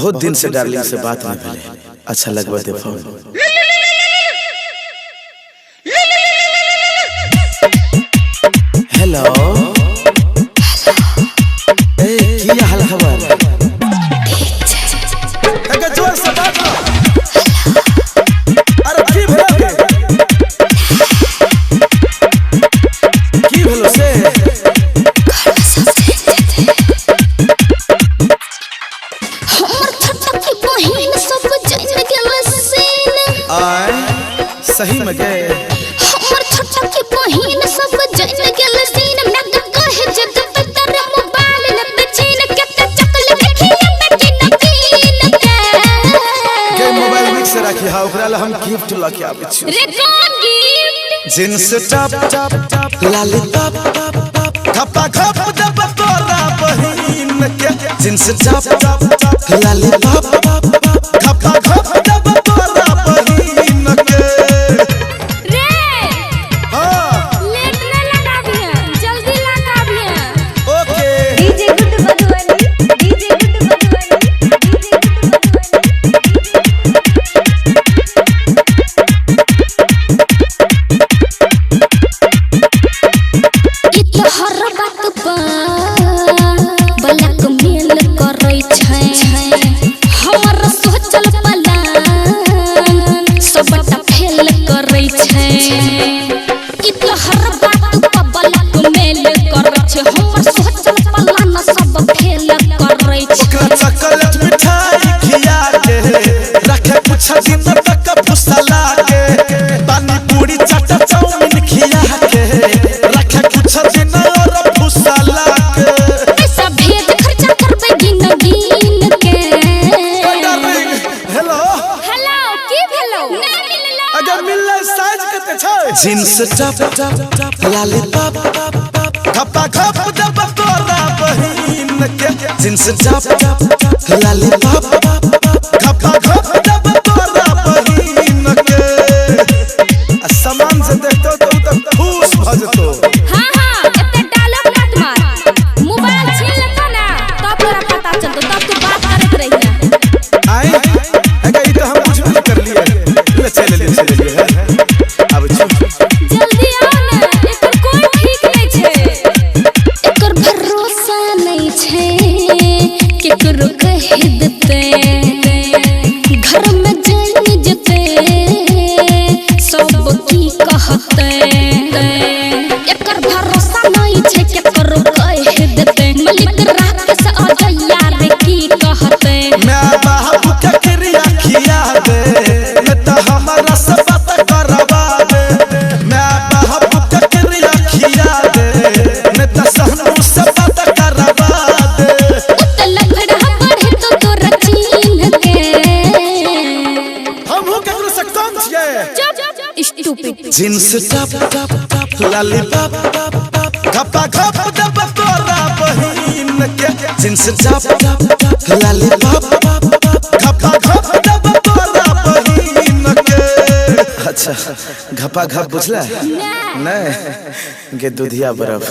बहुत दिन से डार्लिंग से बात नहीं भले। अच्छा लगवा दे फोन। हेलो ए क्या हाल खबर? अगर जोर से बात करो। अरे की भेलो की भेलो से सही में गए हमर छोटा के बहिन सब जन गेल सीन में कहे जग पे तेरे मोबाइल न बेचैन केते चकल देखिए बेचैन तीन के मोबाइल मिक्स रखी हा ओकरा ला हम गिफ्ट ला के आबै छी रे कौन गिफ्ट जींस टॉप लाली टॉप खपा खप दब तोरा बहिन के जींस टॉप लाली टॉप खपा खप दब तोरा बहिन के जींस टॉप लाली टॉप खपा खप दब तोरा बहिन के जींस टॉप लाली टॉप खपा खप दब तोरा बहिन के सामान से देखतो तो तक खुश भ जतो। हां हां एते डालब मत मार मोबाइल छीन लेतो ना तब तोरा पता चलतो तब तू बात करत रहिया आई अगर ई तो हम कुछ नहीं कर लिए ले चले है अब जल्दी आओ ना एकर कोई ठीक नहीं छे एकर भरोसा नहीं छे केकरो कह देते घर में जान जते सब की कहते एकर भरोसा नहीं छे केकरो कह देते मलिक राकेश अजया रे की कहते मैं बाबू के क्रिया खिया दे मैं तो हमारा सब बात करवा दे मैं बाबू के क्रिया खिया दे मैं तो सहनु सब बात करवा दे उतल खड़ा बढ़े तो तोरा चीन के हम हो केकरो से कम छिए स्टूपिड जींस टॉप लाली टॉप खपा खप दब तोरा बहिन के जींस टॉप लाली टॉप खपा खप दब तोरा बहिन के। अच्छा घपा घप बुझला नहीं गे दूधिया बर्फ